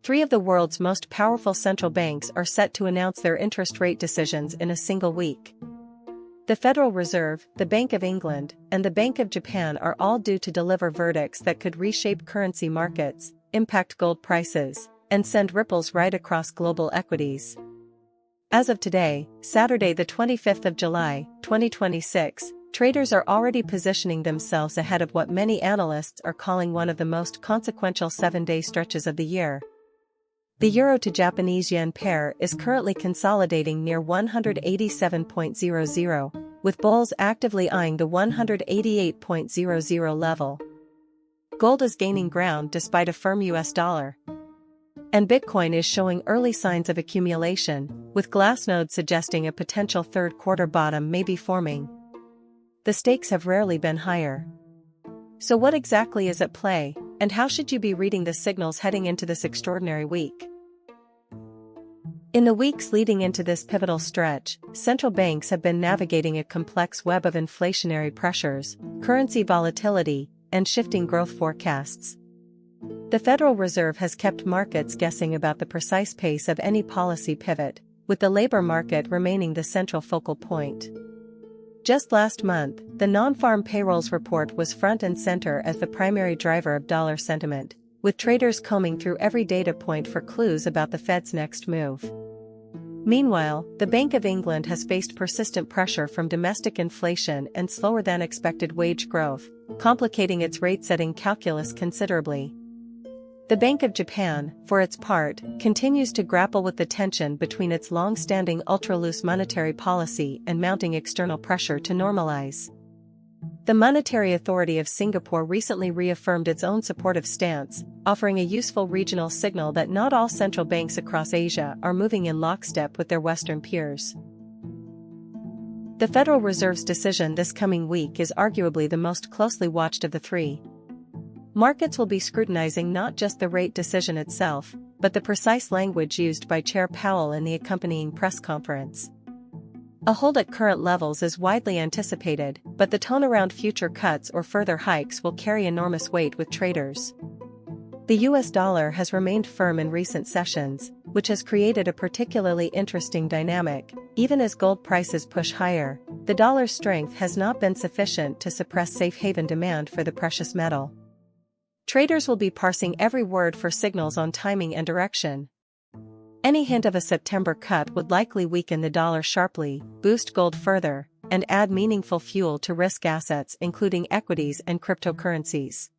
Three of the world's most powerful central banks are set to announce their interest rate decisions in a single week. The Federal Reserve, the Bank of England, and the Bank of Japan are all due to deliver verdicts that could reshape currency markets, impact gold prices, and send ripples right across global equities. As of today, Saturday the 25th of July, 2026, traders are already positioning themselves ahead of what many analysts are calling one of the most consequential 7-day stretches of the year. The euro to Japanese yen pair is currently consolidating near 187.00, with bulls actively eyeing the 188.00 level. Gold is gaining ground despite a firm US dollar. And Bitcoin is showing early signs of accumulation, with Glassnode suggesting a potential third-quarter bottom may be forming. The stakes have rarely been higher. So what exactly is at play, and how should you be reading the signals heading into this extraordinary week? In the weeks leading into this pivotal stretch, central banks have been navigating a complex web of inflationary pressures, currency volatility, and shifting growth forecasts. The Federal Reserve has kept markets guessing about the precise pace of any policy pivot, with the labor market remaining the central focal point. Just last month, the non-farm payrolls report was front and center as the primary driver of dollar sentiment, with traders combing through every data point for clues about the Fed's next move. Meanwhile, the Bank of England has faced persistent pressure from domestic inflation and slower-than-expected wage growth, complicating its rate-setting calculus considerably. The Bank of Japan, for its part, continues to grapple with the tension between its long-standing ultra-loose monetary policy and mounting external pressure to normalize. The Monetary Authority of Singapore recently reaffirmed its own supportive stance, offering a useful regional signal that not all central banks across Asia are moving in lockstep with their Western peers. The Federal Reserve's decision this coming week is arguably the most closely watched of the three. Markets will be scrutinizing not just the rate decision itself, but the precise language used by Chair Powell in the accompanying press conference. A hold at current levels is widely anticipated, but the tone around future cuts or further hikes will carry enormous weight with traders. The US dollar has remained firm in recent sessions, which has created a particularly interesting dynamic. Even as gold prices push higher, the dollar's strength has not been sufficient to suppress safe haven demand for the precious metal. Traders will be parsing every word for signals on timing and direction. Any hint of a September cut would likely weaken the dollar sharply, boost gold further, and add meaningful fuel to risk assets including equities and cryptocurrencies.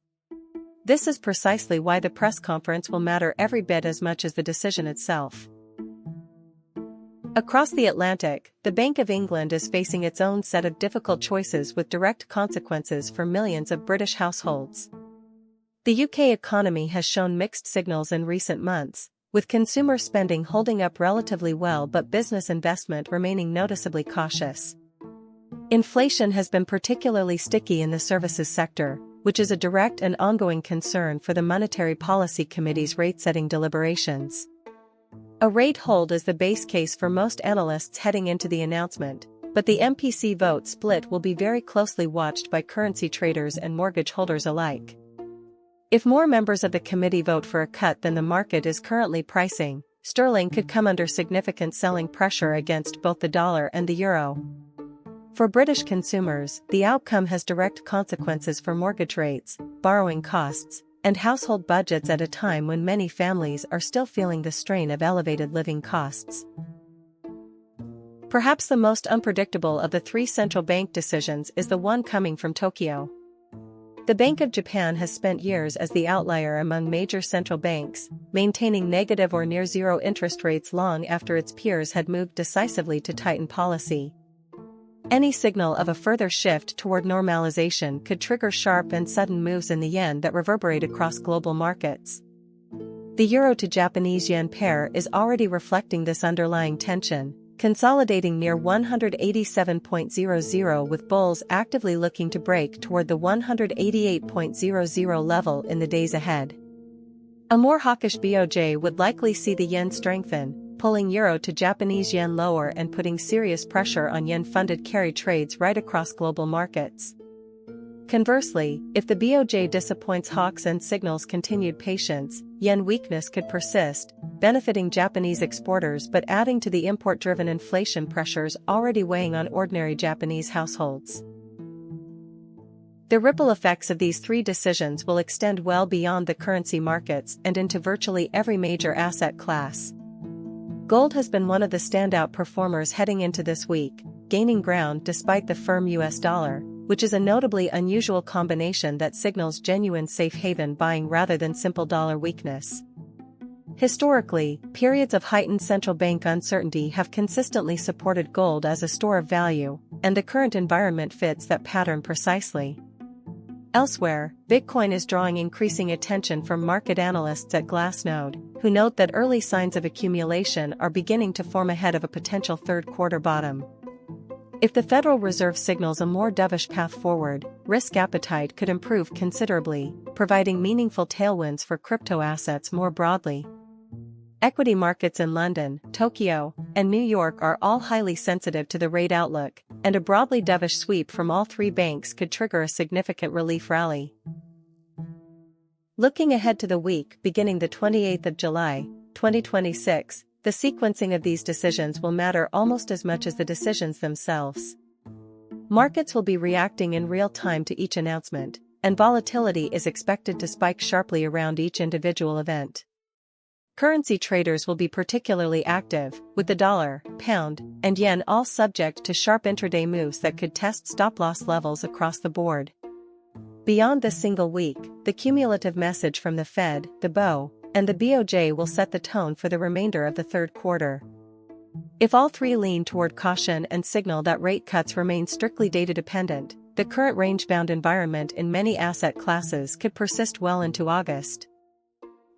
This is precisely why the press conference will matter every bit as much as the decision itself. Across the Atlantic, the Bank of England is facing its own set of difficult choices with direct consequences for millions of British households. The UK economy has shown mixed signals in recent months, with consumer spending holding up relatively well but business investment remaining noticeably cautious. Inflation has been particularly sticky in the services sector, which is a direct and ongoing concern for the Monetary Policy Committee's rate-setting deliberations. A rate hold is the base case for most analysts heading into the announcement, but the MPC vote split will be very closely watched by currency traders and mortgage holders alike. If more members of the committee vote for a cut than the market is currently pricing, sterling could come under significant selling pressure against both the dollar and the euro. For British consumers, the outcome has direct consequences for mortgage rates, borrowing costs, and household budgets at a time when many families are still feeling the strain of elevated living costs. Perhaps the most unpredictable of the three central bank decisions is the one coming from Tokyo. The Bank of Japan has spent years as the outlier among major central banks, maintaining negative or near-zero interest rates long after its peers had moved decisively to tighten policy. Any signal of a further shift toward normalization could trigger sharp and sudden moves in the yen that reverberate across global markets. The euro to Japanese yen pair is already reflecting this underlying tension, consolidating near 187.00 with bulls actively looking to break toward the 188.00 level in the days ahead. A more hawkish BoJ would likely see the yen strengthen, pulling euro to Japanese yen lower and putting serious pressure on yen-funded carry trades right across global markets. Conversely, if the BoJ disappoints hawks and signals continued patience, yen weakness could persist, benefiting Japanese exporters but adding to the import-driven inflation pressures already weighing on ordinary Japanese households. The ripple effects of these three decisions will extend well beyond the currency markets and into virtually every major asset class. Gold has been one of the standout performers heading into this week, gaining ground despite the firm US dollar, which is a notably unusual combination that signals genuine safe haven buying rather than simple dollar weakness. Historically, periods of heightened central bank uncertainty have consistently supported gold as a store of value, and the current environment fits that pattern precisely. Elsewhere, Bitcoin is drawing increasing attention from market analysts at Glassnode, who note that early signs of accumulation are beginning to form ahead of a potential third-quarter bottom. If the Federal Reserve signals a more dovish path forward, risk appetite could improve considerably, providing meaningful tailwinds for crypto assets more broadly. Equity markets in London, Tokyo, and New York are all highly sensitive to the rate outlook, and a broadly dovish sweep from all three banks could trigger a significant relief rally. Looking ahead to the week beginning the 28th of July, 2026, the sequencing of these decisions will matter almost as much as the decisions themselves. Markets will be reacting in real time to each announcement, and volatility is expected to spike sharply around each individual event. Currency traders will be particularly active, with the dollar, pound, and yen all subject to sharp intraday moves that could test stop-loss levels across the board. Beyond this single week, the cumulative message from the Fed, the BoE, and the BoJ will set the tone for the remainder of the third quarter. If all three lean toward caution and signal that rate cuts remain strictly data-dependent, the current range-bound environment in many asset classes could persist well into August.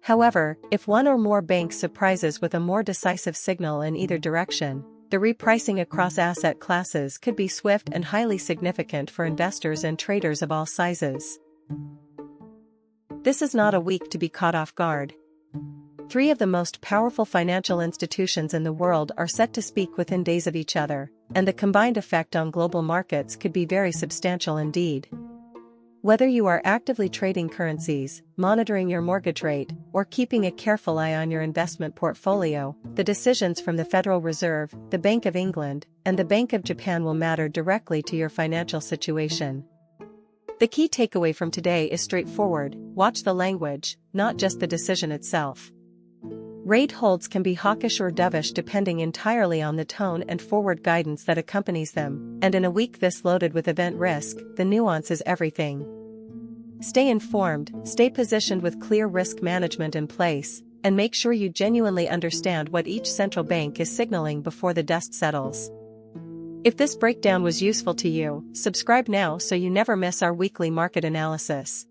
However, if one or more banks surprises with a more decisive signal in either direction, the repricing across asset classes could be swift and highly significant for investors and traders of all sizes. This is not a week to be caught off guard. Three of the most powerful financial institutions in the world are set to speak within days of each other, and the combined effect on global markets could be very substantial indeed. Whether you are actively trading currencies, monitoring your mortgage rate, or keeping a careful eye on your investment portfolio, the decisions from the Federal Reserve, the Bank of England, and the Bank of Japan will matter directly to your financial situation. The key takeaway from today is straightforward: watch the language, not just the decision itself. Rate holds can be hawkish or dovish depending entirely on the tone and forward guidance that accompanies them, and in a week this loaded with event risk, the nuance is everything. Stay informed, stay positioned with clear risk management in place, and make sure you genuinely understand what each central bank is signaling before the dust settles. If this breakdown was useful to you, subscribe now so you never miss our weekly market analysis.